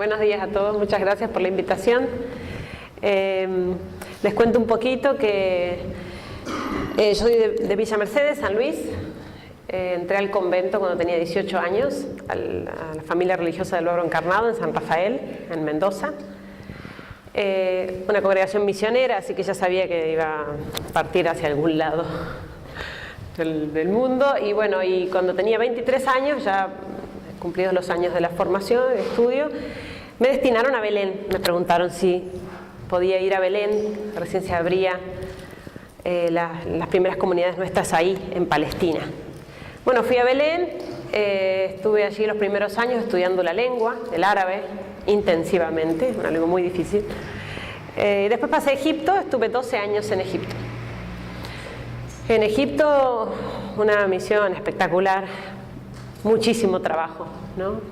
Buenos días a todos, muchas gracias por la invitación. Les cuento un poquito que yo soy de Villa Mercedes, San Luis. Entré al convento cuando tenía 18 años, a la familia religiosa del Verbo Encarnado en San Rafael, en Mendoza. Una congregación misionera, así que ya sabía que iba a partir hacia algún lado del mundo. Y bueno, y cuando tenía 23 años, ya cumplidos los años de la formación, de estudio, me destinaron a Belén. Me preguntaron si podía ir a Belén, recién se abría las primeras comunidades nuestras ahí, en Palestina. Bueno, fui a Belén, estuve allí los primeros años estudiando la lengua, el árabe, intensivamente, una lengua muy difícil. Después pasé a Egipto, estuve 12 años en Egipto. En Egipto, una misión espectacular, muchísimo trabajo, ¿no?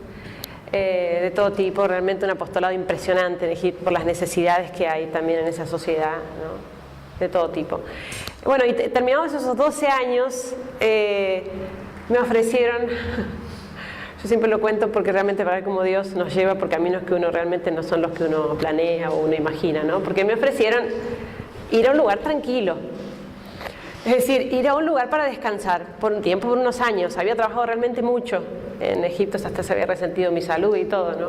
De todo tipo, realmente un apostolado impresionante en Egipto por las necesidades que hay también en esa sociedad, ¿no? De todo tipo. Bueno, y terminados esos 12 años, me ofrecieron, yo siempre lo cuento porque realmente para ver cómo Dios nos lleva por caminos que uno realmente no son los que uno planea o uno imagina, ¿no? Porque me ofrecieron ir a un lugar tranquilo. Es decir, ir a un lugar para descansar por un tiempo, por unos años. Había trabajado realmente mucho en Egipto, hasta se había resentido mi salud y todo, ¿no?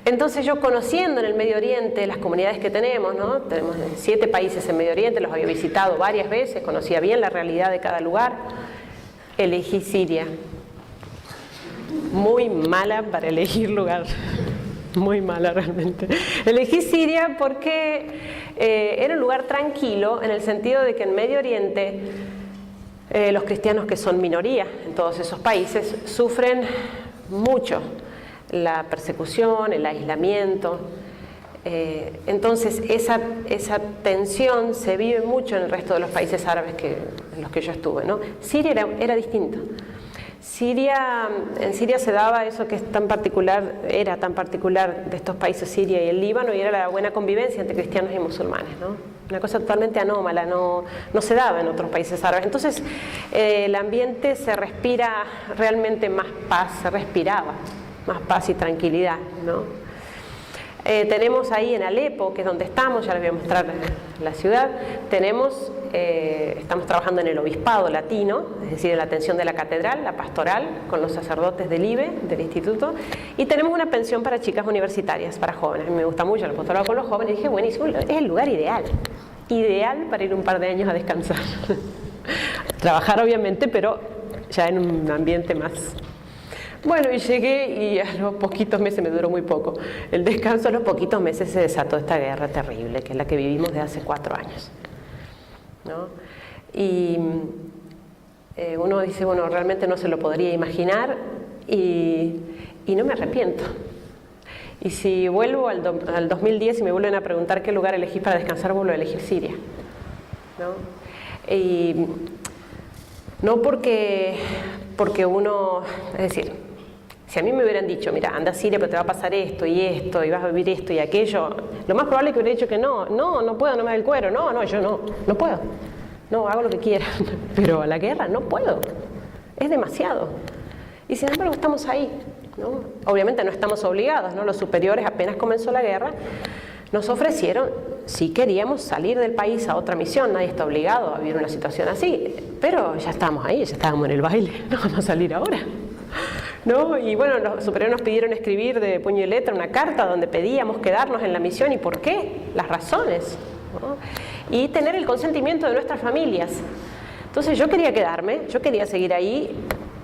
Entonces yo, conociendo en el Medio Oriente las comunidades que tenemos, ¿no? Tenemos 7 países en Medio Oriente, los había visitado varias veces, conocía bien la realidad de cada lugar. Elegí Siria. Muy mala para elegir lugar. Muy mala realmente. Elegí Siria porque era un lugar tranquilo, en el sentido de que en Medio Oriente los cristianos, que son minoría en todos esos países, sufren mucho la persecución, el aislamiento. Entonces esa tensión se vive mucho en el resto de los países árabes en los que yo estuve, ¿no? Siria era distinto. En Siria se daba eso que es tan particular, era tan particular de estos países, Siria y el Líbano, y era la buena convivencia entre cristianos y musulmanes, ¿no? Una cosa totalmente anómala, no se daba en otros países árabes. Entonces el ambiente se respira realmente más paz, se respiraba más paz y tranquilidad, ¿no? Tenemos ahí en Alepo, que es donde estamos, ya les voy a mostrar la ciudad, estamos trabajando en el obispado latino, es decir, en la atención de la catedral, la pastoral, con los sacerdotes del IBE, del instituto, y tenemos una pensión para chicas universitarias, para jóvenes. A mí me gusta mucho el apostolado con los jóvenes, y dije, buenísimo, es el lugar ideal para ir un par de años a descansar. Trabajar obviamente, pero ya en un ambiente más... Bueno, y llegué y a los poquitos meses, me duró muy poco, el descanso, a los poquitos meses se desató esta guerra terrible, que es la que vivimos desde hace 4 años, ¿no? Y uno dice, bueno, realmente no se lo podría imaginar y no me arrepiento. Y si vuelvo al 2010 y me vuelven a preguntar qué lugar elegí para descansar, vuelvo a elegir Siria, ¿no? Y no porque uno, es decir, si a mí me hubieran dicho, mira, anda a Siria, pero te va a pasar esto, y vas a vivir esto y aquello, lo más probable es que hubiera dicho que no puedo, no me da el cuero, yo no puedo, no, hago lo que quiera, pero a la guerra no puedo, es demasiado. Y sin embargo estamos ahí, ¿no? Obviamente no estamos obligados, ¿no? Los superiores, apenas comenzó la guerra, nos ofrecieron, si queríamos salir del país a otra misión, nadie está obligado a vivir una situación así, pero ya estábamos ahí, ya estábamos en el baile, no vamos a salir ahora, ¿no? Y bueno, los superiores nos pidieron escribir de puño y letra una carta donde pedíamos quedarnos en la misión y por qué, las razones, ¿no? Y tener el consentimiento de nuestras familias. Entonces yo quería quedarme, yo quería seguir ahí,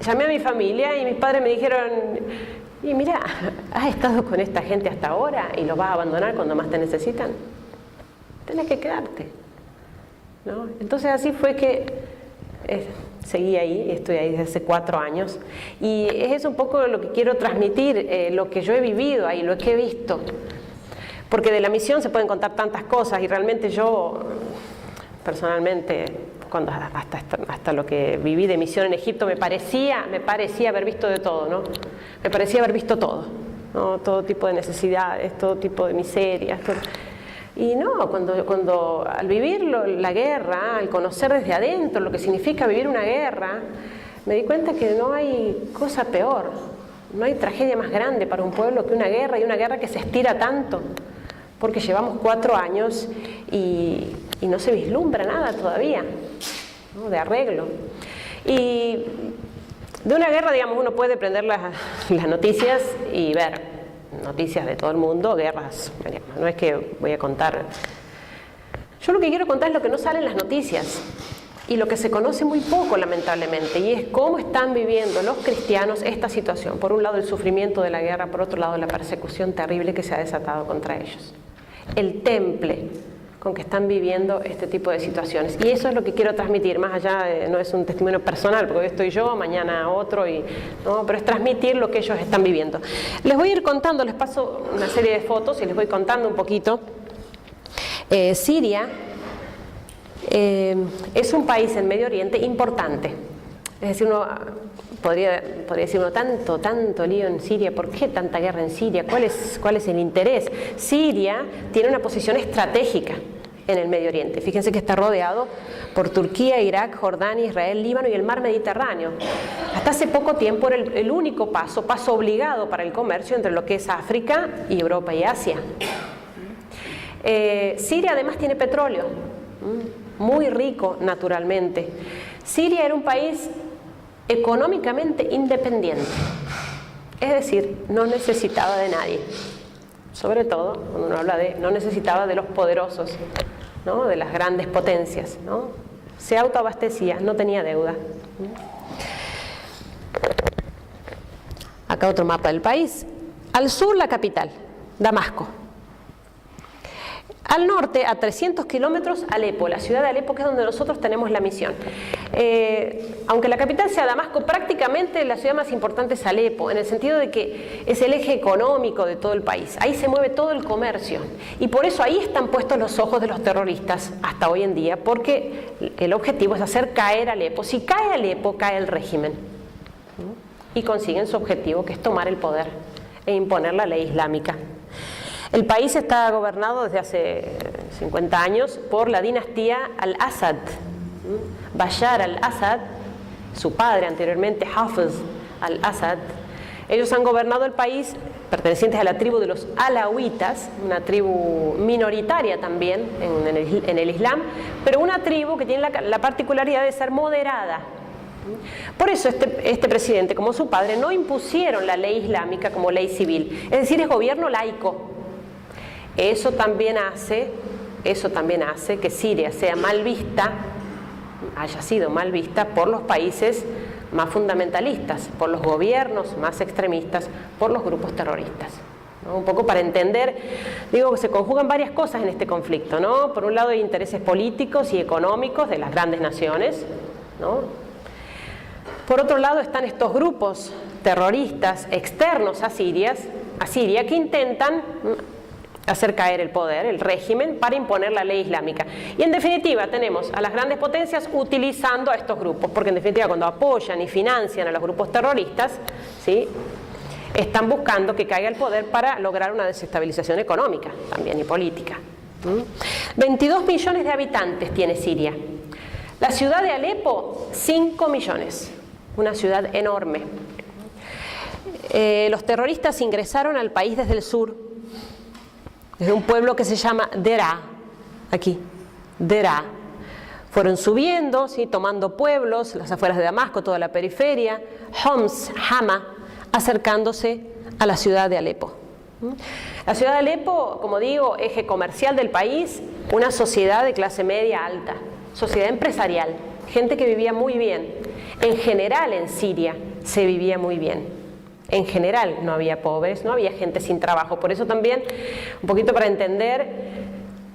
llamé a mi familia y mis padres me dijeron, y mira, has estado con esta gente hasta ahora y los vas a abandonar cuando más te necesitan, tenés que quedarte, ¿no? Entonces así fue que seguí ahí, estoy ahí desde hace 4 años y es un poco lo que quiero transmitir, lo que yo he vivido ahí, lo que he visto, porque de la misión se pueden contar tantas cosas y realmente yo personalmente, hasta lo que viví de misión en Egipto, me parecía haber visto de todo, ¿no? Me parecía haber visto todo, ¿no? Todo tipo de necesidades, todo tipo de miserias, todo. Y no, cuando al vivir la guerra, al conocer desde adentro lo que significa vivir una guerra, me di cuenta que no hay cosa peor No hay tragedia más grande para un pueblo que una guerra, y una guerra que se estira tanto, porque llevamos 4 años y no se vislumbra nada todavía, ¿no?, de arreglo. Y de una guerra, digamos, uno puede prender las noticias y ver noticias de todo el mundo, guerras, no es que voy a contar. Yo lo que quiero contar es lo que no sale en las noticias y lo que se conoce muy poco, lamentablemente, y es cómo están viviendo los cristianos esta situación. Por un lado el sufrimiento de la guerra, por otro lado la persecución terrible que se ha desatado contra ellos. El temple con que están viviendo este tipo de situaciones. Y eso es lo que quiero transmitir, más allá de, no es un testimonio personal, porque hoy estoy yo, mañana otro, no, pero es transmitir lo que ellos están viviendo. Les voy a ir contando, les paso una serie de fotos y les voy contando un poquito. Siria es un país en Medio Oriente importante. Es decir, uno podría decir uno, tanto lío en Siria, ¿por qué tanta guerra en Siria? ¿Cuál es el interés? Siria tiene una posición estratégica en el Medio Oriente. Fíjense que está rodeado por Turquía, Irak, Jordania, Israel, Líbano y el mar Mediterráneo. Hasta hace poco tiempo era el único paso obligado para el comercio entre lo que es África y Europa y Asia. Siria además tiene petróleo, muy rico naturalmente. Siria era un país económicamente independiente, es decir, no necesitaba de nadie. Sobre todo, cuando uno habla de, no necesitaba de los poderosos, ¿no?, de las grandes potencias, ¿no? Se autoabastecía, no tenía deuda. Acá otro mapa del país. Al sur la capital, Damasco. Al norte, a 300 kilómetros, Alepo, la ciudad de Alepo, que es donde nosotros tenemos la misión. Aunque la capital sea Damasco, prácticamente la ciudad más importante es Alepo, en el sentido de que es el eje económico de todo el país. Ahí se mueve todo el comercio. Y por eso ahí están puestos los ojos de los terroristas hasta hoy en día, porque el objetivo es hacer caer Alepo. Si cae Alepo, cae el régimen. Y consiguen su objetivo, que es tomar el poder e imponer la ley islámica. El país está gobernado desde hace 50 años por la dinastía al-Assad. Bashar al-Assad, su padre anteriormente, Hafez al-Assad, ellos han gobernado el país pertenecientes a la tribu de los alawitas, una tribu minoritaria también en el Islam, pero una tribu que tiene la particularidad de ser moderada. Por eso este presidente, como su padre, no impusieron la ley islámica como ley civil, es decir, es gobierno laico. Eso también hace que Siria sea mal vista, haya sido mal vista por los países más fundamentalistas, por los gobiernos más extremistas, por los grupos terroristas, ¿no? Un poco para entender, digo que se conjugan varias cosas en este conflicto, ¿no? Por un lado hay intereses políticos y económicos de las grandes naciones, ¿no? Por otro lado están estos grupos terroristas externos a Siria que intentan hacer caer el poder, el régimen, para imponer la ley islámica. Y en definitiva tenemos a las grandes potencias utilizando a estos grupos, porque en definitiva cuando apoyan y financian a los grupos terroristas, ¿sí?, están buscando que caiga el poder para lograr una desestabilización económica también y política. 22 millones de habitantes tiene Siria. La ciudad de Alepo, 5 millones. Una ciudad enorme. Los terroristas ingresaron al país desde el sur, desde un pueblo que se llama Deraa, aquí, Deraa. Fueron subiendo, ¿sí?, tomando pueblos, las afueras de Damasco, toda la periferia, Homs, Hama, acercándose a la ciudad de Alepo. La ciudad de Alepo, como digo, eje comercial del país, una sociedad de clase media alta, sociedad empresarial, gente que vivía muy bien. En general en Siria se vivía muy bien. En general no había pobres, no había gente sin trabajo. Por eso también, un poquito para entender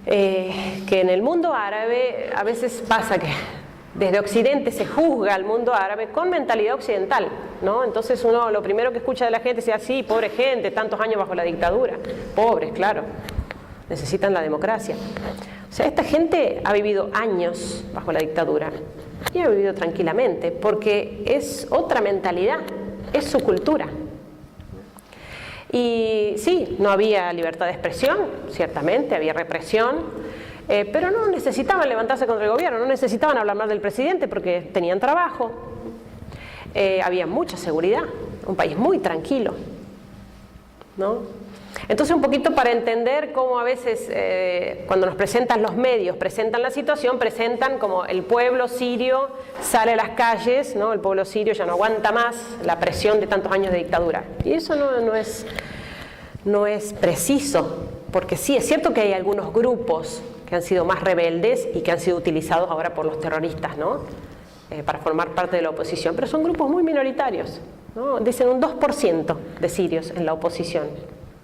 que en el mundo árabe a veces pasa que desde Occidente se juzga al mundo árabe con mentalidad occidental, ¿no? Entonces uno lo primero que escucha de la gente es así, pobre gente, tantos años bajo la dictadura. Pobres, claro, necesitan la democracia. O sea, esta gente ha vivido años bajo la dictadura y ha vivido tranquilamente porque es otra mentalidad, es su cultura. Y sí, no había libertad de expresión, ciertamente, había represión, pero no necesitaban levantarse contra el gobierno, no necesitaban hablar mal del presidente porque tenían trabajo, había mucha seguridad, un país muy tranquilo, ¿no? Entonces, un poquito para entender cómo a veces cuando nos presentan los medios, presentan la situación, presentan como el pueblo sirio sale a las calles, ¿no? El pueblo sirio ya no aguanta más la presión de tantos años de dictadura. Y eso no es preciso, porque sí, es cierto que hay algunos grupos que han sido más rebeldes y que han sido utilizados ahora por los terroristas, ¿no? Para formar parte de la oposición, pero son grupos muy minoritarios, ¿no? Dicen un 2% de sirios en la oposición,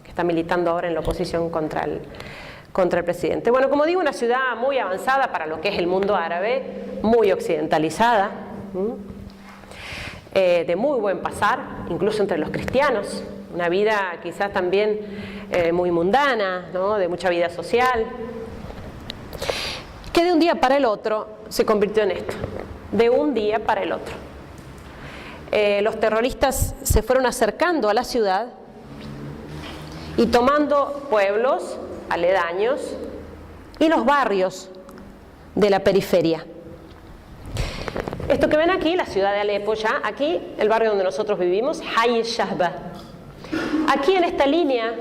que está militando ahora en la oposición contra el presidente. Bueno, como digo, una ciudad muy avanzada para lo que es el mundo árabe, muy occidentalizada, de muy buen pasar, incluso entre los cristianos, una vida quizás también muy mundana, ¿no? De mucha vida social, que de un día para el otro se convirtió en esto, de un día para el otro. Los terroristas se fueron acercando a la ciudad y tomando pueblos aledaños y los barrios de la periferia. Esto que ven aquí, la ciudad de Alepo, ya aquí, el barrio donde nosotros vivimos, Hay Shahba. Aquí en esta línea,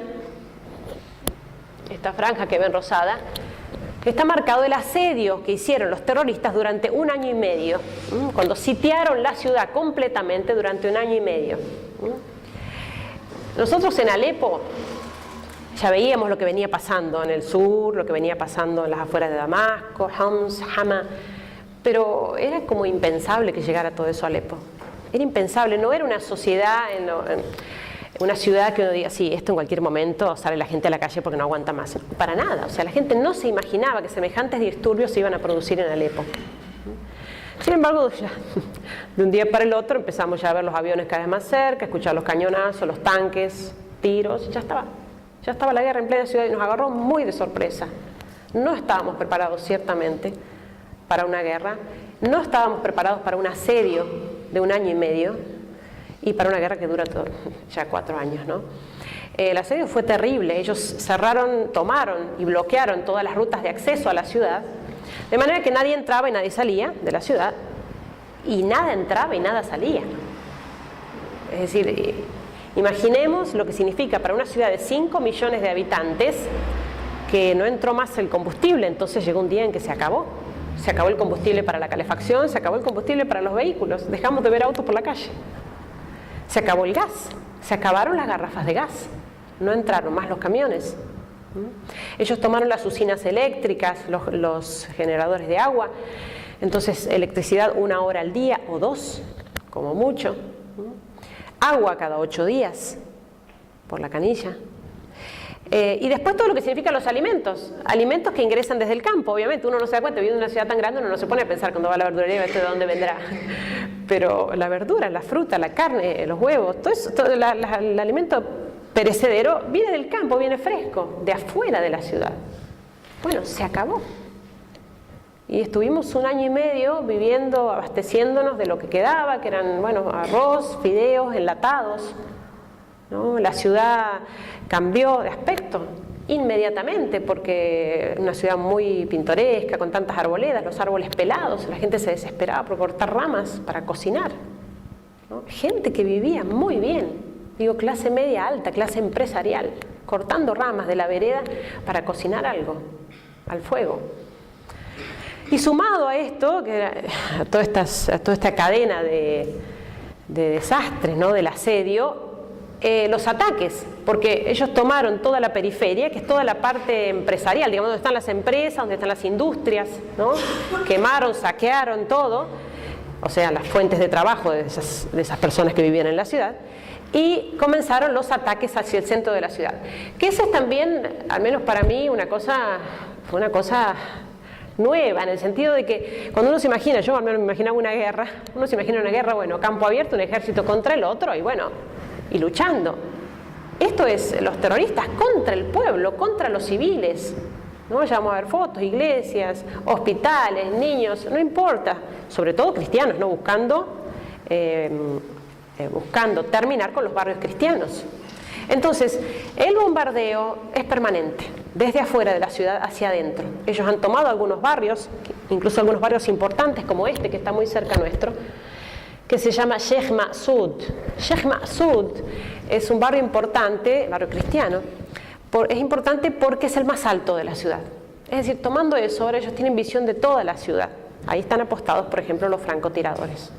esta franja que ven rosada, está marcado el asedio que hicieron los terroristas durante 1 año y medio, cuando sitiaron la ciudad completamente durante 1 año y medio. Nosotros en Alepo ya veíamos lo que venía pasando en el sur, lo que venía pasando en las afueras de Damasco, Homs, Hama, pero era como impensable que llegara todo eso a Alepo. Era impensable, no era una sociedad, una ciudad que uno diga, sí, esto en cualquier momento sale la gente a la calle porque no aguanta más. Para nada, o sea, la gente no se imaginaba que semejantes disturbios se iban a producir en Alepo. Sin embargo, ya, de un día para el otro empezamos ya a ver los aviones cada vez más cerca, a escuchar los cañonazos, los tanques, tiros, ya estaba la guerra en plena ciudad y nos agarró muy de sorpresa. No estábamos preparados ciertamente para una guerra, no estábamos preparados para un asedio de 1 año y medio y para una guerra que dura ya 4 años, ¿no? El asedio fue terrible, ellos cerraron, tomaron y bloquearon todas las rutas de acceso a la ciudad, de manera que nadie entraba y nadie salía de la ciudad, y nada entraba y nada salía. Es decir, imaginemos lo que significa para una ciudad de 5 millones de habitantes que no entró más el combustible. Entonces llegó un día en que se acabó el combustible para la calefacción, se acabó el combustible para los vehículos, dejamos de ver autos por la calle, se acabó el gas, se acabaron las garrafas de gas, no entraron más los camiones. Ellos tomaron las usinas eléctricas, los generadores de agua, entonces electricidad 1 hora al día o 2, como mucho, agua cada 8 días por la canilla. Y después todo lo que significan los alimentos que ingresan desde el campo, obviamente uno no se da cuenta, viviendo en una ciudad tan grande uno no se pone a pensar cuando va a la verdulería de dónde vendrá, pero la verdura, la fruta, la carne, los huevos, todo eso, el alimento perecedero viene del campo, viene fresco, de afuera de la ciudad. Bueno, se acabó. Y estuvimos 1 año y medio viviendo, abasteciéndonos de lo que quedaba, que eran, bueno, arroz, fideos, enlatados, ¿no? La ciudad cambió de aspecto inmediatamente porque una ciudad muy pintoresca, con tantas arboledas, los árboles pelados, la gente se desesperaba por cortar ramas para cocinar, ¿no? Gente que vivía muy bien, digo clase media alta, clase empresarial, cortando ramas de la vereda para cocinar algo al fuego. Y sumado a esto, a toda esta cadena de desastres, ¿no? Del asedio, los ataques, porque ellos tomaron toda la periferia, que es toda la parte empresarial, digamos, donde están las empresas, donde están las industrias, ¿no? Quemaron, saquearon todo, o sea, las fuentes de trabajo de esas personas que vivían en la ciudad, y comenzaron los ataques hacia el centro de la ciudad. Que esa es también, al menos para mí, fue una cosa nueva, en el sentido de que cuando uno se imagina, yo al menos me imaginaba una guerra, uno se imagina una guerra, bueno, campo abierto, un ejército contra el otro, y bueno, y luchando. Esto es los terroristas contra el pueblo, contra los civiles, ¿no? Ya vamos a ver fotos, iglesias, hospitales, niños, no importa, sobre todo cristianos, ¿no? Buscando terminar con los barrios cristianos. Entonces, el bombardeo es permanente, desde afuera de la ciudad hacia adentro. Ellos han tomado algunos barrios, incluso algunos barrios importantes como este, que está muy cerca nuestro, que se llama Sheikh Ma'sud. Sheikh Ma'sud es un barrio importante, barrio cristiano. Es importante porque es el más alto de la ciudad. Es decir, tomando eso, ahora ellos tienen visión de toda la ciudad. Ahí están apostados, por ejemplo, los francotiradores.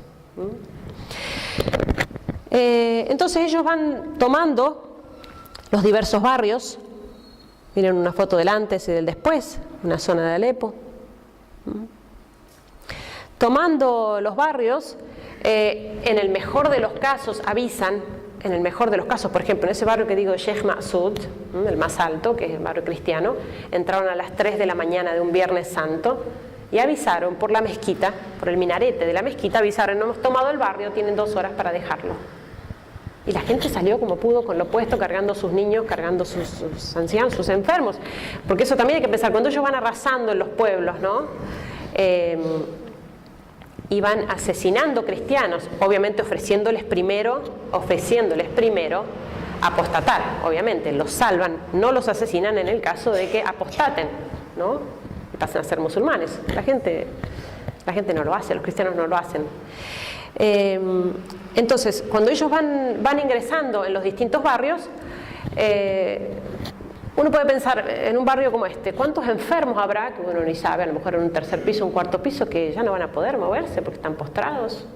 Entonces ellos van tomando los diversos barrios. Miren una foto del antes y del después, una zona de Alepo. Tomando los barrios, en el mejor de los casos avisan, en el mejor de los casos, por ejemplo, en ese barrio que digo, Sheikh Ma'sud, el más alto, que es el barrio cristiano, entraron a las 3 de la mañana de un Viernes Santo y avisaron por la mezquita, por el minarete de la mezquita, avisaron, no hemos tomado el barrio, tienen 2 horas para dejarlo. Y la gente salió como pudo con lo puesto, cargando sus niños, cargando sus ancianos, sus enfermos. Porque eso también hay que pensar, cuando ellos van arrasando en los pueblos, ¿no? Y van asesinando cristianos, obviamente ofreciéndoles primero apostatar, obviamente, los salvan, no los asesinan en el caso de que apostaten, ¿no? Y pasen a ser musulmanes. La gente no lo hace, los cristianos no lo hacen. Entonces, cuando ellos van ingresando en los distintos barrios, uno puede pensar en un barrio como este, ¿cuántos enfermos habrá? Que uno ni sabe, a lo mejor en un 3er piso, un 4.º piso, que ya no van a poder moverse porque están postrados,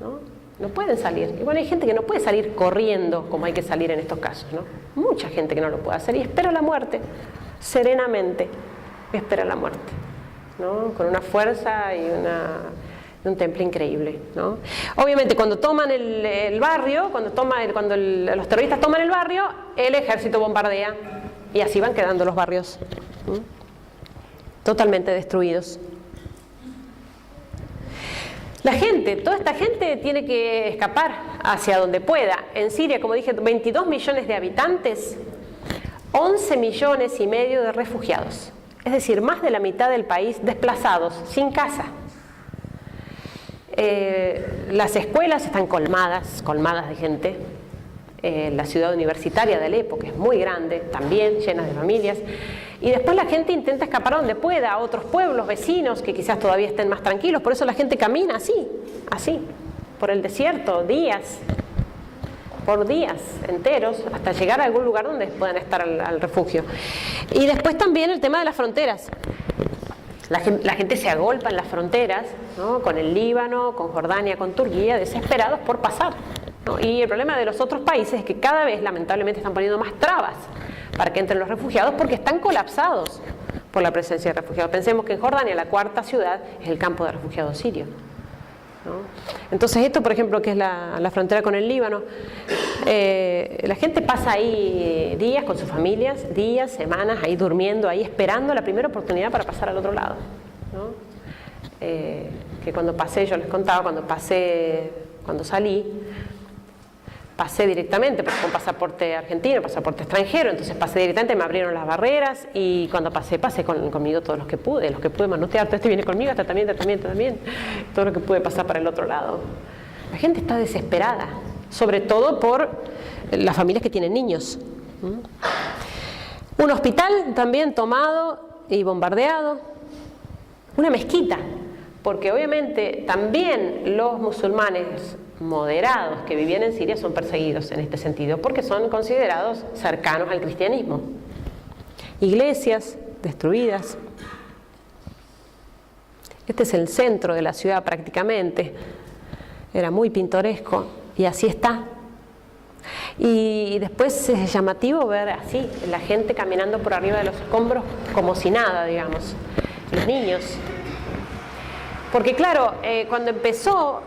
¿no? No pueden salir. Y bueno, hay gente que no puede salir corriendo como hay que salir en estos casos, ¿no? Mucha gente que no lo puede hacer y espera la muerte, serenamente espera la muerte, ¿no? Con una fuerza y un temple increíble, ¿no? Obviamente cuando toman el barrio, cuando los terroristas toman el barrio, el ejército bombardea y así van quedando los barrios, ¿no? Totalmente destruidos. La gente, toda esta gente tiene que escapar hacia donde pueda. En Siria, como dije, 22 millones de habitantes, 11 millones y medio de refugiados. Es decir, más de la mitad del país desplazados, sin casa. Las escuelas están colmadas de gente. La ciudad universitaria de Alepo, que es muy grande, también llena de familias. Y después la gente intenta escapar donde pueda, a otros pueblos vecinos que quizás todavía estén más tranquilos. Por eso la gente camina así, por el desierto, por días enteros, hasta llegar a algún lugar donde puedan estar al refugio. Y después también el tema de las fronteras. La gente se agolpa en las fronteras, ¿no? Con el Líbano, con Jordania, con Turquía, desesperados por pasar, ¿no? Y el problema de los otros países es que cada vez lamentablemente están poniendo más trabas para que entren los refugiados porque están colapsados por la presencia de refugiados. Pensemos que en Jordania la 4ª ciudad es el campo de refugiados sirios, ¿no? Entonces esto, por ejemplo, que es la frontera con el Líbano, la gente pasa ahí días con sus familias, días, semanas, ahí durmiendo, ahí esperando la primera oportunidad para pasar al otro lado, ¿no? Que cuando pasé, yo les contaba, cuando salí, pasé directamente, porque con pasaporte argentino, pasaporte extranjero, entonces pasé directamente, me abrieron las barreras y cuando pasé conmigo todos los que pude manotear, este viene conmigo, también, todo lo que pude pasar para el otro lado. La gente está desesperada, sobre todo por las familias que tienen niños. Un hospital también tomado y bombardeado, una mezquita, porque obviamente también los musulmanes moderados que vivían en Siria son perseguidos en este sentido porque son considerados cercanos al cristianismo. Iglesias destruidas. Este es el centro de la ciudad prácticamente. Era muy pintoresco y así está. Y después es llamativo ver así la gente caminando por arriba de los escombros como si nada, digamos, los niños. Porque claro, cuando empezó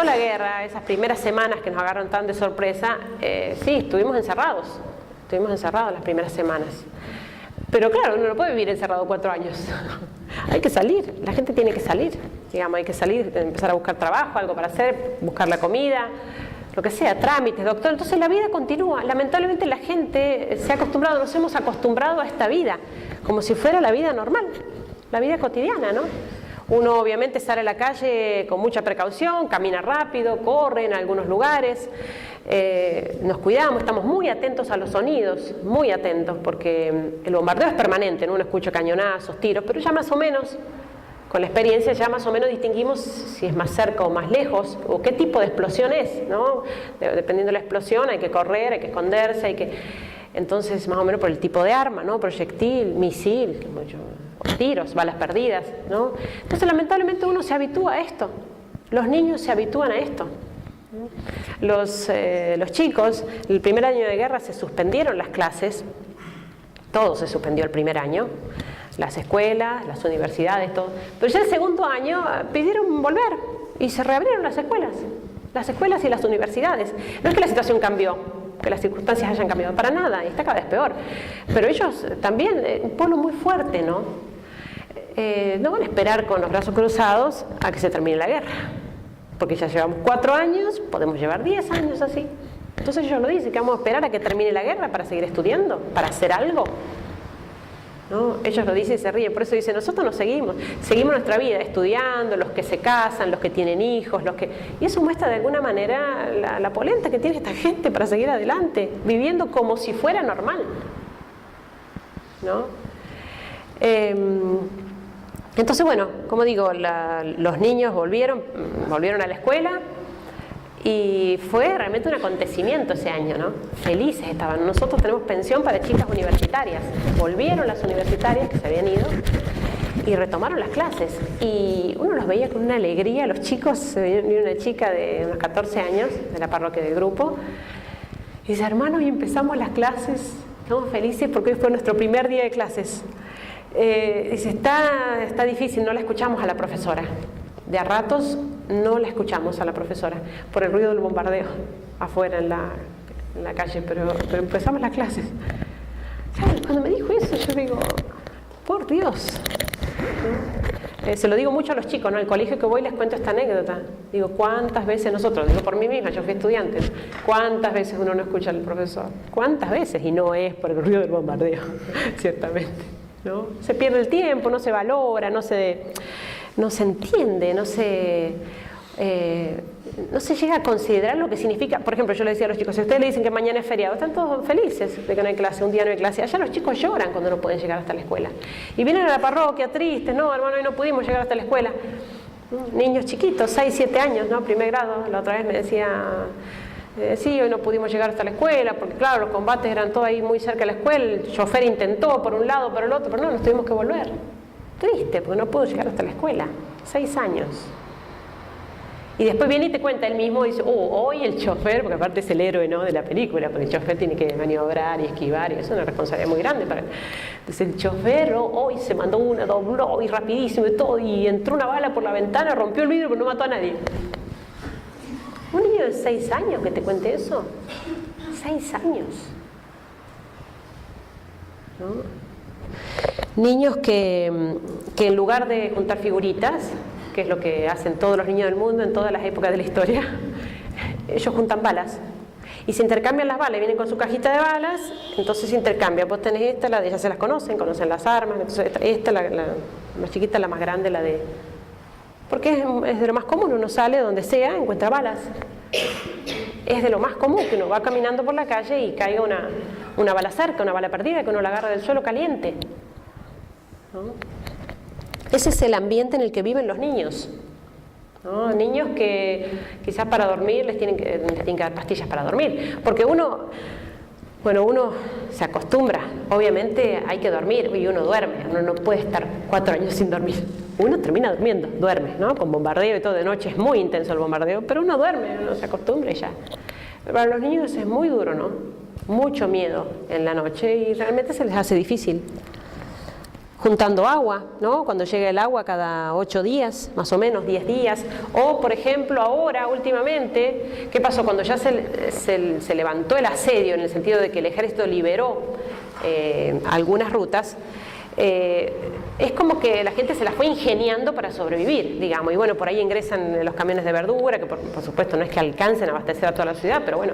la guerra, esas primeras semanas que nos agarraron tan de sorpresa, sí, estuvimos encerrados las primeras semanas. Pero claro, uno no puede vivir encerrado 4 años. Hay que salir, la gente tiene que salir, digamos, hay que salir, empezar a buscar trabajo, algo para hacer, buscar la comida, lo que sea, trámites, doctor. Entonces la vida continúa. Lamentablemente la gente nos hemos acostumbrado a esta vida, como si fuera la vida normal, la vida cotidiana, ¿no? Uno obviamente sale a la calle con mucha precaución, camina rápido, corre en algunos lugares, nos cuidamos, estamos muy atentos a los sonidos, muy atentos, porque el bombardeo es permanente, ¿no? Uno escucha cañonazos, tiros, pero ya más o menos con la experiencia ya más o menos distinguimos si es más cerca o más lejos, o qué tipo de explosión es, ¿no? Dependiendo de la explosión hay que correr, hay que esconderse, entonces más o menos por el tipo de arma, ¿no? Proyectil, misil, tiros, balas perdidas, ¿no? Entonces lamentablemente uno se habitúa a esto, los niños se habitúan a esto. Los chicos, el primer año de guerra se suspendieron las clases, todo se suspendió el primer año, las escuelas, las universidades, todo. Pero ya el segundo año pidieron volver y se reabrieron las escuelas y las universidades. No es que la situación cambió, que las circunstancias hayan cambiado, para nada, y está cada vez peor. Pero ellos también, un pueblo muy fuerte, ¿no? No van a esperar con los brazos cruzados a que se termine la guerra. Porque ya llevamos 4 años, podemos llevar 10 años así. Entonces ellos lo dicen, que vamos a esperar a que termine la guerra para seguir estudiando, para hacer algo, ¿no? Ellos lo dicen y se ríen, por eso dicen, nosotros nos seguimos nuestra vida estudiando, los que se casan, los que tienen hijos, y eso muestra de alguna manera la polenta que tiene esta gente para seguir adelante, viviendo como si fuera normal, ¿no? Entonces, bueno, como digo, los niños volvieron a la escuela y fue realmente un acontecimiento ese año, ¿no? Felices estaban. Nosotros tenemos pensión para chicas universitarias. Volvieron las universitarias que se habían ido y retomaron las clases. Y uno los veía con una alegría. Los chicos, vino una chica de unos 14 años, de la parroquia del grupo, y dice, hermano, hoy empezamos las clases, estamos felices porque hoy fue nuestro primer día de clases. Dice, está difícil, no la escuchamos a la profesora. De a ratos no la escuchamos a la profesora por el ruido del bombardeo afuera en la calle, pero empezamos las clases. ¿Sabes? Cuando me dijo eso yo digo, por Dios, ¿no? Se lo digo mucho a los chicos, ¿no? Al colegio que voy les cuento esta anécdota. Digo, ¿cuántas veces nosotros? Digo por mí misma, yo fui estudiante, ¿no? ¿Cuántas veces uno no escucha al profesor? ¿Cuántas veces? Y no es por el ruido del bombardeo, ciertamente, ¿no? Se pierde el tiempo, no se valora, no se entiende, no se llega a considerar lo que significa. Por ejemplo, yo le decía a los chicos, si ustedes le dicen que mañana es feriado, están todos felices de que no hay clase, un día no hay clase. Allá los chicos lloran cuando no pueden llegar hasta la escuela. Y vienen a la parroquia tristes, no, hermano, hoy no pudimos llegar hasta la escuela. Niños chiquitos, 6, 7 años, ¿no? Primer grado, la otra vez me decía, sí, hoy no pudimos llegar hasta la escuela, porque claro, los combates eran todos ahí muy cerca de la escuela, el chofer intentó por un lado, por el otro, pero no, nos tuvimos que volver. Triste, porque no pudo llegar hasta la escuela, 6 años. Y después viene y te cuenta él mismo, y dice, hoy el chofer, porque aparte es el héroe, ¿no?, de la película, porque el chofer tiene que maniobrar y esquivar, y eso es una responsabilidad muy grande para él. Entonces el chofer hoy se mandó una, dobló y rapidísimo y todo, y entró una bala por la ventana, rompió el vidrio, pero no mató a nadie. Un niño de 6 años que te cuente eso, 6 años, ¿no? Niños que en lugar de juntar figuritas, que es lo que hacen todos los niños del mundo en todas las épocas de la historia, ellos juntan balas y se intercambian las balas, vienen con su cajita de balas, entonces se intercambian. Vos tenés esta, la de ellas se las conocen las armas, entonces esta la más chiquita, la más grande, la de... Porque es de lo más común, uno sale donde sea, encuentra balas. Es de lo más común que uno va caminando por la calle y caiga una bala cerca, una bala perdida, que uno la agarra del suelo caliente, ¿no? Ese es el ambiente en el que viven los niños, ¿no? Niños que quizás para dormir les tienen que dar pastillas para dormir, porque uno se acostumbra, obviamente hay que dormir, y uno duerme, uno no puede estar 4 años sin dormir. Uno termina durmiendo, duerme, ¿no? Con bombardeo y todo, de noche es muy intenso el bombardeo, pero uno duerme, uno se acostumbra y ya. Para los niños es muy duro, ¿no? Mucho miedo en la noche y realmente se les hace difícil. Juntando agua, ¿no? Cuando llega el agua cada 8 días, más o menos, 10 días. O, por ejemplo, ahora, últimamente, ¿qué pasó? Cuando ya se levantó el asedio, en el sentido de que el ejército liberó algunas rutas, es como que la gente se las fue ingeniando para sobrevivir, digamos, y bueno, por ahí ingresan los camiones de verdura, que por supuesto no es que alcancen a abastecer a toda la ciudad, pero bueno,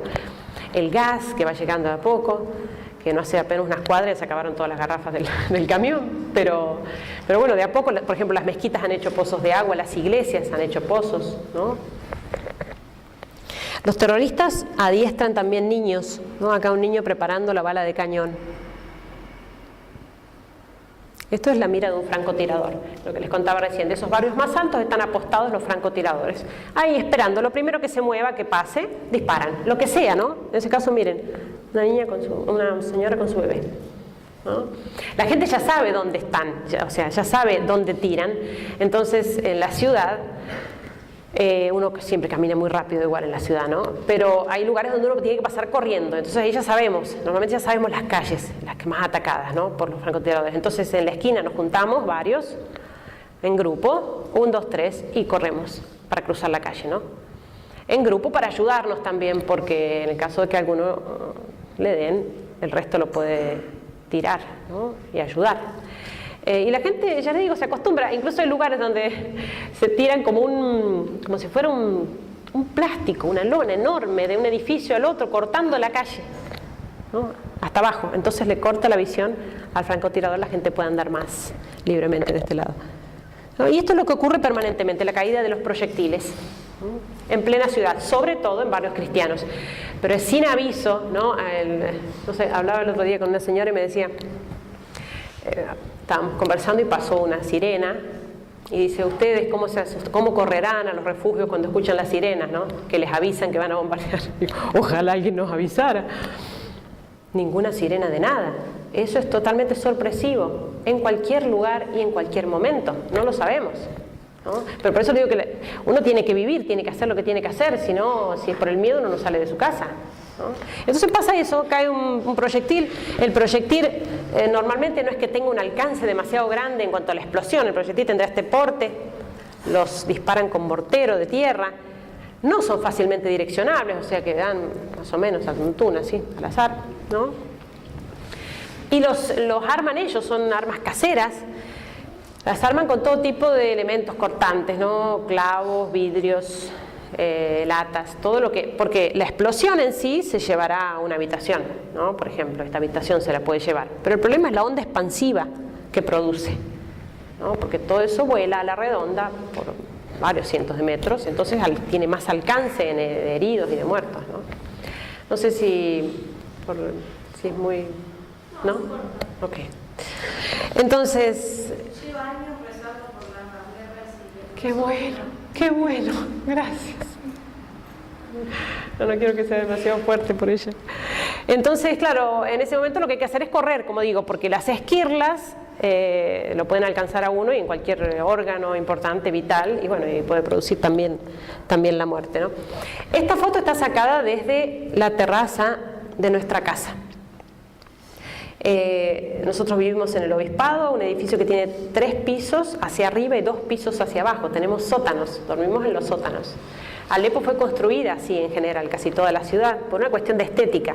el gas que va llegando de a poco, que no hace apenas unas cuadras se acabaron todas las garrafas del camión, pero bueno, de a poco, por ejemplo, las mezquitas han hecho pozos de agua, las iglesias han hecho pozos, ¿no? Los terroristas adiestran también niños, ¿no? Acá un niño preparando la bala de cañón. Esto es la mira de un francotirador, lo que les contaba recién. De esos barrios más altos están apostados los francotiradores. Ahí esperando, lo primero que se mueva, que pase, disparan. Lo que sea, ¿no? En ese caso, miren, una señora con su bebé, ¿no? La gente ya sabe dónde están, o sea, ya sabe dónde tiran. Entonces, en la ciudad, uno siempre camina muy rápido igual en la ciudad, ¿no? Pero hay lugares donde uno tiene que pasar corriendo. Entonces ahí ya sabemos, normalmente ya sabemos las calles, las que más atacadas, ¿no? Por los francotiradores. Entonces en la esquina nos juntamos varios, en grupo, 1, 2, 3, y corremos para cruzar la calle, ¿no? En grupo para ayudarnos también, porque en el caso de que alguno le den, el resto lo puede tirar, ¿no? Y ayudar. Y la gente, ya les digo, se acostumbra. Incluso hay lugares donde se tiran como si fuera un plástico, una lona enorme de un edificio al otro, cortando la calle, ¿no? Hasta abajo. Entonces le corta la visión al francotirador, la gente puede andar más libremente de este lado, ¿no? Y esto es lo que ocurre permanentemente, la caída de los proyectiles, ¿no? En plena ciudad, sobre todo en barrios cristianos. Pero es sin aviso, ¿no? No sé, hablaba el otro día con una señora y me decía... estábamos conversando y pasó una sirena y dice, ¿ustedes cómo correrán a los refugios cuando escuchan las sirenas, ¿no? Que les avisan que van a bombardear? Ojalá alguien nos avisara. Ninguna sirena de nada. Eso es totalmente sorpresivo, en cualquier lugar y en cualquier momento. No lo sabemos, ¿no? Pero por eso digo que uno tiene que vivir, tiene que hacer lo que tiene que hacer, si no, si es por el miedo uno no sale de su casa, ¿no? Entonces pasa eso, cae un proyectil. El proyectil normalmente no es que tenga un alcance demasiado grande en cuanto a la explosión. El proyectil tendrá este porte, los disparan con mortero de tierra, no son fácilmente direccionables, o sea que dan más o menos al tuntún, así, al azar, ¿no? Y los arman ellos, son armas caseras. Las arman con todo tipo de elementos cortantes, ¿no? Clavos, vidrios, latas, todo lo que... Porque la explosión en sí se llevará a una habitación, ¿no? Por ejemplo, esta habitación se la puede llevar. Pero el problema es la onda expansiva que produce, ¿no? Porque todo eso vuela a la redonda por varios cientos de metros, entonces tiene más alcance de heridos y de muertos, ¿no? No sé si es muy... ¿No? Ok. Entonces... Lleva años rezando por la guerra civil. Qué bueno, gracias. No quiero que sea demasiado fuerte por ella. Entonces, claro, en ese momento lo que hay que hacer es correr, como digo, porque las esquirlas lo pueden alcanzar a uno y en cualquier órgano importante, vital, y bueno, y puede producir también la muerte, ¿no? Esta foto está sacada desde la terraza de nuestra casa. Nosotros vivimos en el Obispado, un edificio que tiene 3 pisos hacia arriba y 2 pisos hacia abajo. Tenemos sótanos, dormimos en los sótanos. Alepo fue construida así en general, casi toda la ciudad, por una cuestión de estética,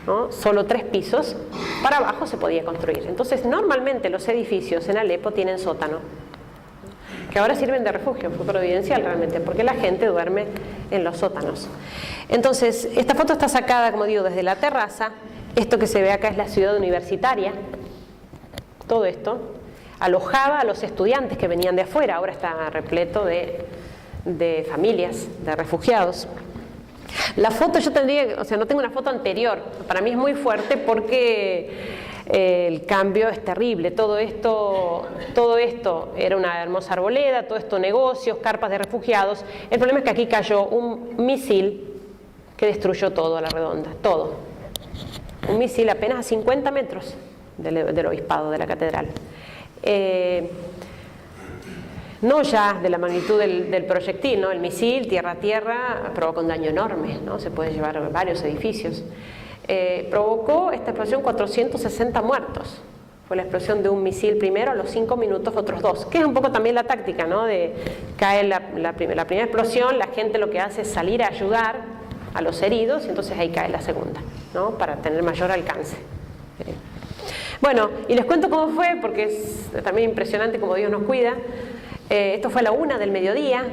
¿no? Solo 3 pisos, para abajo se podía construir. Entonces normalmente los edificios en Alepo tienen sótano, que ahora sirven de refugio, fue providencial realmente, porque la gente duerme en los sótanos. Entonces, esta foto está sacada, como digo, desde la terraza. Esto que se ve acá es la ciudad universitaria. Todo esto alojaba a los estudiantes que venían de afuera, ahora está repleto de familias, de refugiados. La foto yo tendría, o sea, no tengo una foto anterior, para mí es muy fuerte porque el cambio es terrible. Todo esto era una hermosa arboleda, todo esto negocios, carpas de refugiados. El problema es que aquí cayó un misil que destruyó todo a la redonda, todo. Un misil apenas a 50 metros del obispado, de la catedral. No ya de la magnitud del proyectil, ¿no? El misil, tierra a tierra, provoca un daño enorme, ¿no? Se puede llevar varios edificios. Provocó esta explosión 460 muertos. Fue la explosión de un misil primero, a los 5 minutos otros 2, que es un poco también la táctica, ¿no? Cae la primera explosión, la gente lo que hace es salir a ayudar a los heridos, y entonces ahí cae la segunda, ¿no? Para tener mayor alcance. Bueno, y les cuento cómo fue, porque es también impresionante cómo Dios nos cuida. Esto fue a la 1 del mediodía.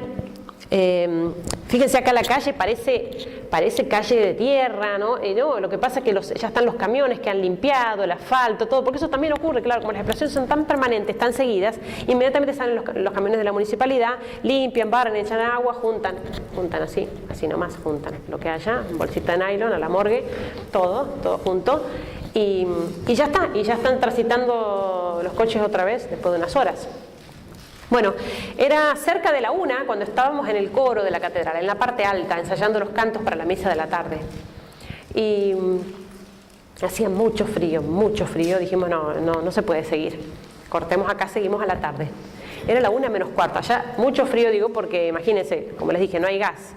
Fíjense acá la calle, parece calle de tierra, ¿no? No, lo que pasa es que ya están los camiones que han limpiado, el asfalto, todo, porque eso también ocurre, claro, como las explosiones son tan permanentes, tan seguidas, inmediatamente salen los camiones de la municipalidad, limpian, barren, echan agua, juntan así nomás, juntan lo que haya, bolsita de nylon, a la morgue, todo junto. Y ya está, y ya están transitando de los coches otra vez después de unas horas. Bueno, era cerca de la 1 cuando estábamos en el coro de la catedral, en la parte alta, ensayando los cantos para la misa de la tarde. Y hacía mucho frío, dijimos no se puede seguir, cortemos acá, seguimos a la tarde. Era la 1:15, ya mucho frío digo porque imagínense, como les dije, no hay gas,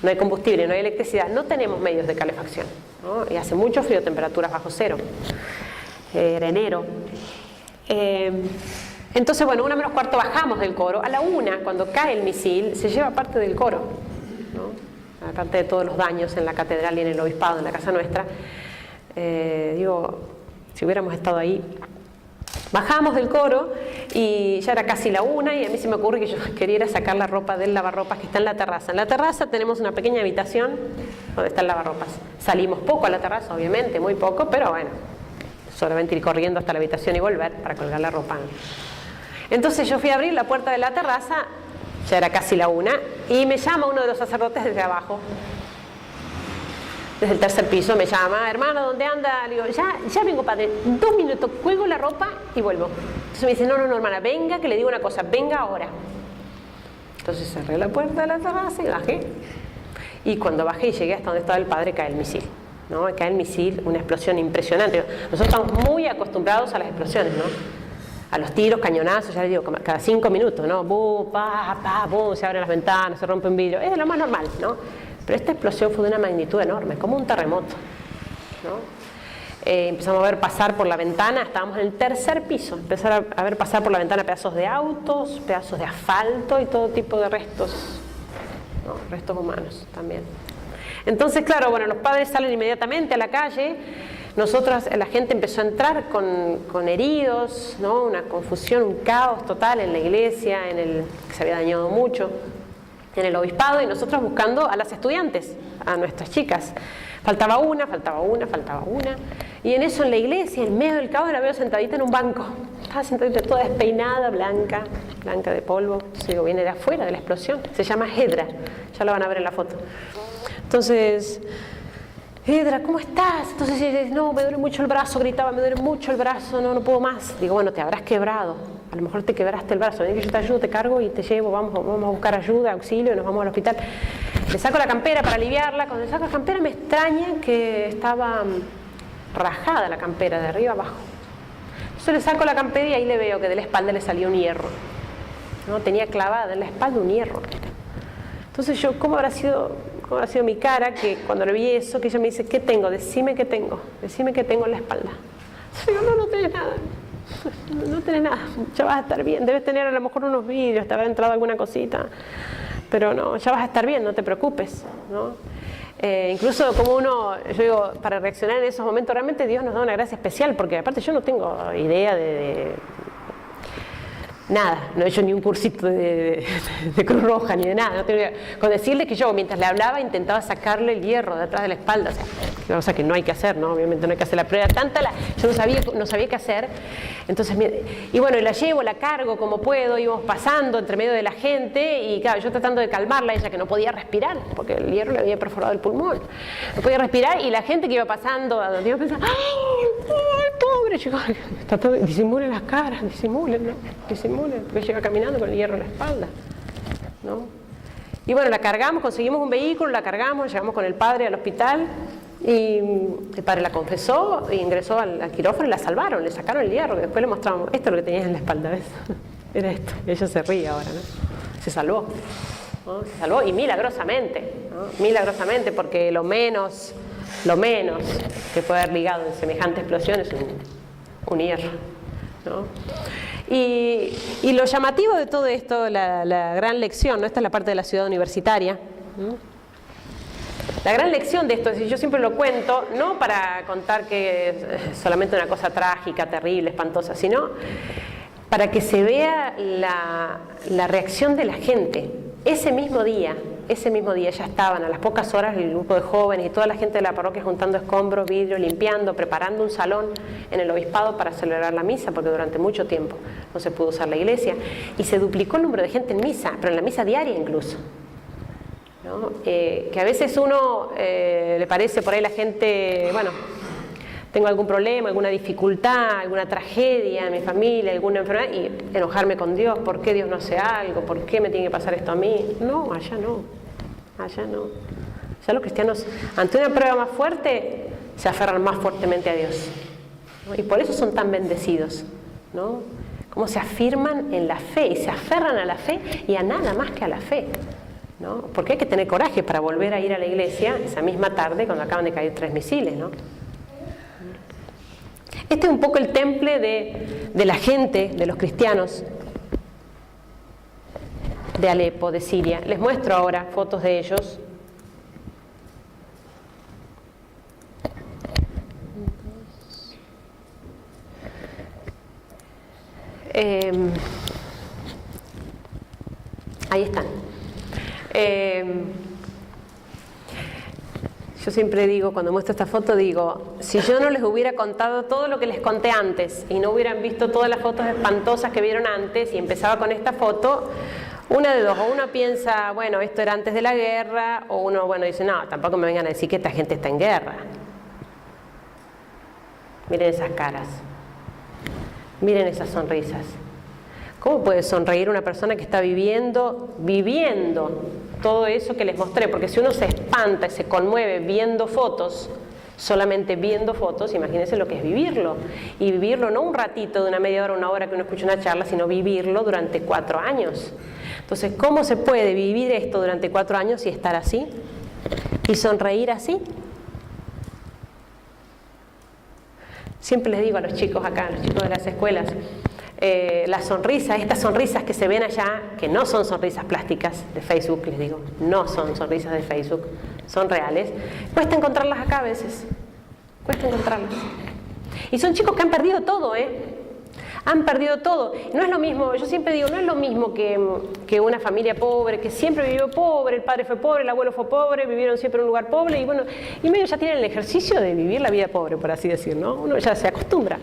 no hay combustible, no hay electricidad, no tenemos medios de calefacción, ¿no? Y hace mucho frío, temperaturas bajo cero, era enero. Entonces, bueno, 1:15 bajamos del coro. A la 1, cuando cae el misil, se lleva parte del coro, ¿no? Aparte de todos los daños en la catedral y en el obispado, en la casa nuestra. Digo, si hubiéramos estado ahí. Bajamos del coro y ya era casi la 1 y a mí se me ocurre que yo quería ir a sacar la ropa del lavarropas que está en la terraza. En la terraza tenemos una pequeña habitación donde está el lavarropas. Salimos poco a la terraza, obviamente, muy poco, pero bueno, solamente ir corriendo hasta la habitación y volver para colgar la ropa. Entonces yo fui a abrir la puerta de la terraza, ya era casi la 1, y me llama uno de los sacerdotes desde abajo. Desde el tercer piso me llama, hermana, ¿dónde anda? Le digo, ya vengo, padre, 2 minutos, cuelgo la ropa y vuelvo. Entonces me dice, no, hermana, venga, que le digo una cosa, venga ahora. Entonces cerré la puerta de la terraza y bajé. Y cuando bajé y llegué hasta donde estaba el padre, cae el misil, ¿no? Cae el misil, una explosión impresionante. Nosotros estamos muy acostumbrados a las explosiones, ¿no? A los tiros, cañonazos, ya les digo, cada 5 minutos, ¿no? Bum, bum, se abren las ventanas, se rompe un vidrio, es de lo más normal, ¿no? Pero esta explosión fue de una magnitud enorme, como un terremoto, ¿no? Empezamos a ver pasar por la ventana, estábamos en el tercer piso, empezaron a ver pasar por la ventana pedazos de autos, pedazos de asfalto y todo tipo de restos, ¿no? Restos humanos también. Entonces, claro, bueno, los padres salen inmediatamente a la calle, nosotros, la gente empezó a entrar con heridos, ¿no? Una confusión, un caos total en la iglesia, que se había dañado mucho, en el obispado, y nosotros buscando a las estudiantes, a nuestras chicas. Faltaba una, y en eso en la iglesia, en medio del caos, la veo sentadita en un banco. Estaba sentadita toda despeinada, blanca de polvo. Entonces digo, viene de afuera, de la explosión. Se llama Hedra, ya lo van a ver en la foto. Entonces, Hedra, ¿cómo estás? Entonces dice, no, me duele mucho el brazo, gritaba, me duele mucho el brazo, no puedo más. Digo, bueno, te habrás quebrado, a lo mejor te quebraste el brazo, ven que yo te ayudo, te cargo y te llevo, vamos a buscar ayuda, auxilio, nos vamos al hospital. Le saco la campera para aliviarla, cuando le saco la campera me extraña que estaba rajada la campera de arriba abajo. Entonces le saco la campera y ahí le veo que de la espalda le salía un hierro, ¿no? Tenía clavada en la espalda un hierro. Entonces yo, ¿cómo habrá sido mi cara que cuando le vi eso, que ella me dice, ¿qué tengo? Decime qué tengo en la espalda. Yo digo, no tenés nada, no tenés nada, ya vas a estar bien, debes tener a lo mejor unos vidrios, te habrá entrado alguna cosita, pero no, ya vas a estar bien, no te preocupes, ¿no? Incluso como yo digo, para reaccionar en esos momentos, realmente Dios nos da una gracia especial, porque aparte yo no tengo idea de nada, no he hecho ni un cursito de Cruz Roja ni de nada, no tengo idea. Con decirle que yo mientras le hablaba intentaba sacarle el hierro de atrás de la espalda, o sea que no hay que hacer, ¿no? Obviamente no hay que hacer la prueba, yo no sabía qué hacer. Entonces, y bueno, la llevo, la cargo como puedo, íbamos pasando entre medio de la gente y claro, yo tratando de calmarla, ella que no podía respirar porque el hierro le había perforado el pulmón, no podía respirar, y la gente que iba pasando a donde iba pensando, ¡ay, pobre! Yo, disimulen las caras, disimulen, ¿no? Disimulen, porque llega caminando con el hierro en la espalda, ¿no? Y bueno, la cargamos, conseguimos un vehículo, la cargamos, llegamos con el padre al hospital y el padre la confesó e ingresó al quirófano y la salvaron, le sacaron el hierro, que después le mostramos, esto es lo que tenías en la espalda, ¿ves? Era esto, y ella se ríe ahora, ¿no? Se salvó, ¿no? Se salvó y milagrosamente, ¿no? Milagrosamente, porque lo menos que puede haber ligado en semejante explosión es un hierro, ¿no? Y lo llamativo de todo esto, la gran lección, ¿no? Esta es la parte de la ciudad universitaria, ¿no? La gran lección de esto, es decir, yo siempre lo cuento, no para contar que es solamente una cosa trágica, terrible, espantosa, sino para que se vea la reacción de la gente. Ese mismo día ya estaban a las pocas horas el grupo de jóvenes y toda la gente de la parroquia juntando escombros, vidrio, limpiando, preparando un salón en el obispado para celebrar la misa, porque durante mucho tiempo no se pudo usar la iglesia, y se duplicó el número de gente en misa, pero en la misa diaria incluso, ¿no? Que a veces uno le parece por ahí la gente, bueno, tengo algún problema, alguna dificultad, alguna tragedia en mi familia, alguna enfermedad, y enojarme con Dios, ¿por qué Dios no hace algo? ¿Por qué me tiene que pasar esto a mí? No, allá no, allá no. Ya los cristianos, ante una prueba más fuerte, se aferran más fuertemente a Dios, ¿no? Y por eso son tan bendecidos, ¿no? Cómo se afirman en la fe, y se aferran a la fe y a nada más que a la fe, ¿no? Porque hay que tener coraje para volver a ir a la iglesia esa misma tarde cuando acaban de caer 3 misiles, ¿no? Este es un poco el temple de la gente, de los cristianos de Alepo, de Siria. Les muestro ahora fotos de ellos. Ahí están. Yo siempre digo, cuando muestro esta foto, digo, si yo no les hubiera contado todo lo que les conté antes y no hubieran visto todas las fotos espantosas que vieron antes y empezaba con esta foto, una de dos, o uno piensa, bueno, esto era antes de la guerra, o uno, bueno, dice, no, tampoco me vengan a decir que esta gente está en guerra. Miren esas caras, miren esas sonrisas. ¿Cómo puede sonreír una persona que está viviendo todo eso que les mostré? Porque si uno se espanta y se conmueve viendo fotos, solamente viendo fotos, imagínense lo que es vivirlo. Y vivirlo no un ratito de una media hora, una hora que uno escucha una charla, sino vivirlo durante 4 años. Entonces, ¿cómo se puede vivir esto durante 4 años y estar así? ¿Y sonreír así? Siempre les digo a los chicos acá, a los chicos de las escuelas, las sonrisas, estas sonrisas que se ven allá, que no son sonrisas plásticas de Facebook, les digo, no son sonrisas de Facebook, son reales, cuesta encontrarlas acá a veces, cuesta encontrarlas. Y son chicos que han perdido todo, han perdido todo. No es lo mismo, yo siempre digo, no es lo mismo que una familia pobre, que siempre vivió pobre, el padre fue pobre, el abuelo fue pobre, vivieron siempre en un lugar pobre, y bueno, y medio ya tienen el ejercicio de vivir la vida pobre, por así decir, ¿no? Uno ya se acostumbra.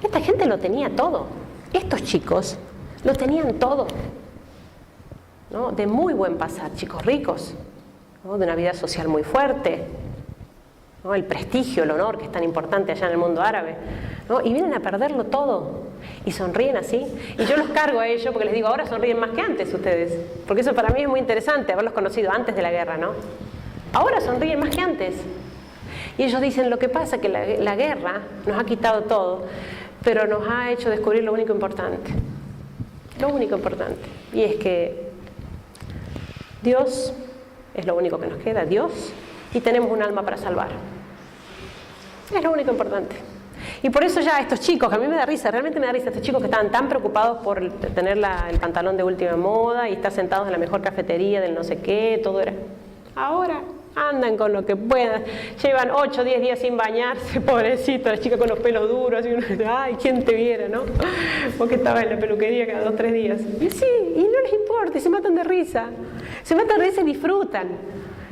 Esta gente lo tenía todo. Estos chicos lo tenían todo, ¿no? De muy buen pasar, chicos ricos, ¿no? De una vida social muy fuerte, ¿no? El prestigio, el honor que es tan importante allá en el mundo árabe, ¿no? Y vienen a perderlo todo y sonríen así. Y yo los cargo a ellos porque les digo, ahora sonríen más que antes ustedes, porque eso para mí es muy interesante, haberlos conocido antes de la guerra, ¿no? Ahora sonríen más que antes. Y ellos dicen, lo que pasa es que la guerra nos ha quitado todo, pero nos ha hecho descubrir lo único importante. Lo único importante. Y es que Dios es lo único que nos queda, Dios, y tenemos un alma para salvar. Es lo único importante. Y por eso ya estos chicos, que a mí me da risa, realmente me da risa, estos chicos que estaban tan preocupados por tener el pantalón de última moda y estar sentados en la mejor cafetería del no sé qué, todo era... Ahora andan con lo que puedan, llevan 8 o 10 días sin bañarse, pobrecito, la chica con los pelos duros, así uno dice, ay, quién te viera, ¿no? Porque estaba en la peluquería cada 2 o 3 días. Y sí, y no les importa, y se matan de risa. Se matan de risa y disfrutan.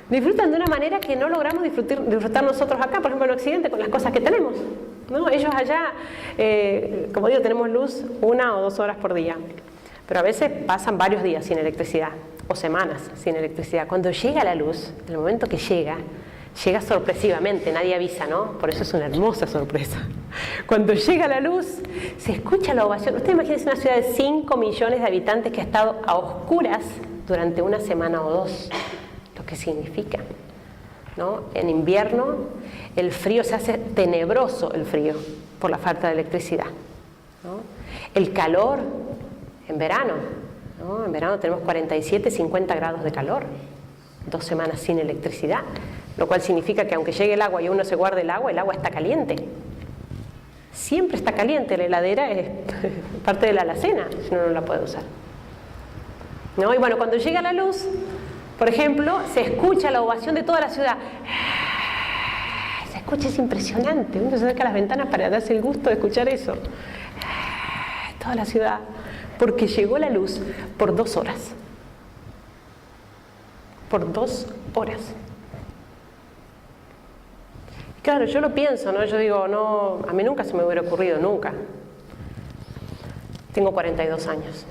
Disfrutan de una manera que no logramos disfrutar nosotros acá, por ejemplo en Occidente, con las cosas que tenemos, ¿no? Ellos allá, como digo, tenemos luz 1 o 2 horas por día, pero a veces pasan varios días sin electricidad, o semanas sin electricidad. Cuando llega la luz, en el momento que llega sorpresivamente, nadie avisa, ¿no? Por eso es una hermosa sorpresa. Cuando llega la luz, se escucha la ovación. Ustedes imagínense una ciudad de 5 millones de habitantes que ha estado a oscuras durante 1 semana o 2. Lo que significa, ¿no? En invierno el frío se hace tenebroso, el frío, por la falta de electricidad, ¿no? El calor en verano, ¿no? En verano tenemos 47, 50 grados de calor, 2 semanas sin electricidad, lo cual significa que aunque llegue el agua y uno se guarde el agua está caliente. Siempre está caliente, la heladera es parte de la alacena, si uno no la puede usar, ¿no? Y bueno, cuando llega la luz, por ejemplo, se escucha la ovación de toda la ciudad. Se escucha, es impresionante. Uno se acerca a las ventanas para darse el gusto de escuchar eso. Toda la ciudad. Porque llegó la luz por 2 horas. Por 2 horas. Claro, yo lo pienso, ¿no? Yo digo, no, a mí nunca se me hubiera ocurrido, nunca. Tengo 42 años.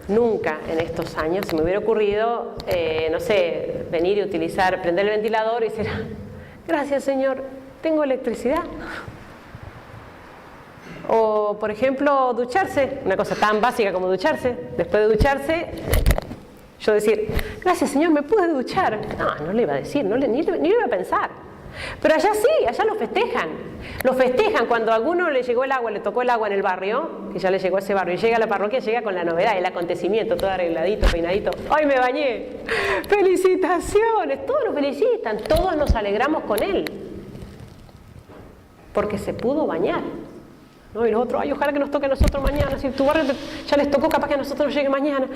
Nunca en estos años se me hubiera ocurrido, no sé, venir y prender el ventilador y decir, gracias Señor, tengo electricidad. O, por ejemplo, ducharse, una cosa tan básica como ducharse. Después de ducharse, yo decir, gracias Señor, me pude duchar. No le iba a decir, ni lo iba a pensar. Pero allá sí, allá lo festejan. Lo festejan cuando a alguno le llegó el agua, le tocó el agua en el barrio, que ya le llegó a ese barrio, y llega a la parroquia, llega con la novedad, el acontecimiento, todo arregladito, peinadito. ¡Ay, me bañé! ¡Felicitaciones! Todos lo felicitan, todos nos alegramos con él. Porque se pudo bañar. ¿No? Y los otros, ay, ojalá que nos toque a nosotros mañana. Si tu barrio ya les tocó, capaz que a nosotros nos llegue mañana.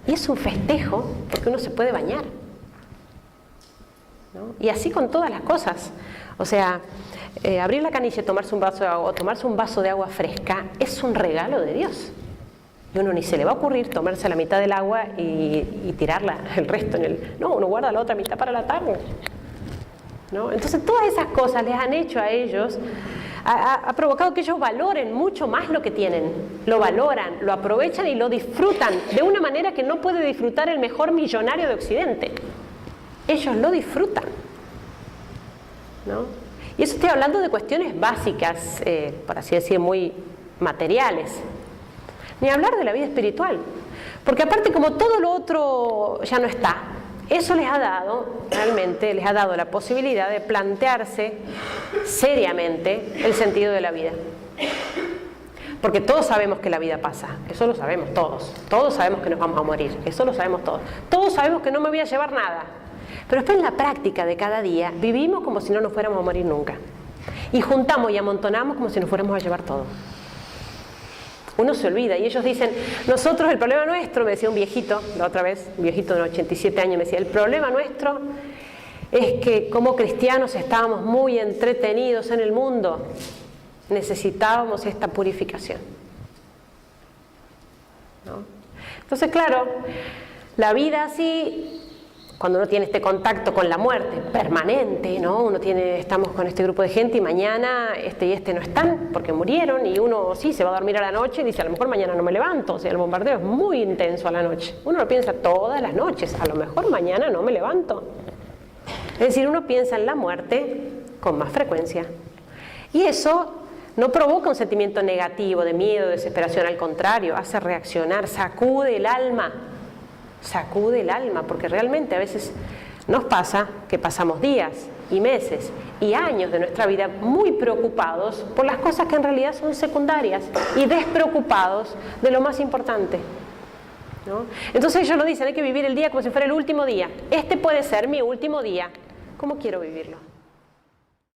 Y es un festejo porque uno se puede bañar. ¿No? Y así con todas las cosas. O sea, abrir la canilla y tomarse un vaso de agua, o tomarse un vaso de agua fresca, es un regalo de Dios. Y uno ni se le va a ocurrir tomarse la mitad del agua y tirarla el resto en el... No, uno guarda la otra mitad para la tarde. ¿No? Entonces todas esas cosas les han hecho a ellos, ha provocado que ellos valoren mucho más lo que tienen. Lo valoran, lo aprovechan y lo disfrutan de una manera que no puede disfrutar el mejor millonario de Occidente. Ellos lo disfrutan, ¿no? Y eso estoy hablando de cuestiones básicas, por así decir, muy materiales. Ni hablar de la vida espiritual. Porque aparte, como todo lo otro ya no está, eso les ha dado, realmente, les ha dado la posibilidad de plantearse seriamente el sentido de la vida. Porque todos sabemos que la vida pasa, eso lo sabemos todos. Todos sabemos que nos vamos a morir, eso lo sabemos todos. Todos sabemos que no me voy a llevar nada. Pero después en la práctica de cada día vivimos como si no nos fuéramos a morir nunca. Y juntamos y amontonamos como si nos fuéramos a llevar todo. Uno se olvida y ellos dicen, nosotros, el problema nuestro, me decía un viejito, la otra vez, un viejito de 87 años, me decía, el problema nuestro es que como cristianos estábamos muy entretenidos en el mundo, necesitábamos esta purificación. ¿No? Entonces, claro, la vida así... Cuando uno tiene este contacto con la muerte permanente, ¿no? Estamos con este grupo de gente y mañana este y este no están porque murieron y uno sí se va a dormir a la noche y dice a lo mejor mañana no me levanto, o sea, el bombardeo es muy intenso a la noche. Uno lo piensa todas las noches, a lo mejor mañana no me levanto. Es decir, uno piensa en la muerte con más frecuencia. Y eso no provoca un sentimiento negativo de miedo, desesperación, al contrario, hace reaccionar, sacude el alma, porque realmente a veces nos pasa que pasamos días y meses y años de nuestra vida muy preocupados por las cosas que en realidad son secundarias y despreocupados de lo más importante, ¿no? Entonces ellos lo dicen, hay que vivir el día como si fuera el último día. Este puede ser mi último día. ¿Cómo quiero vivirlo?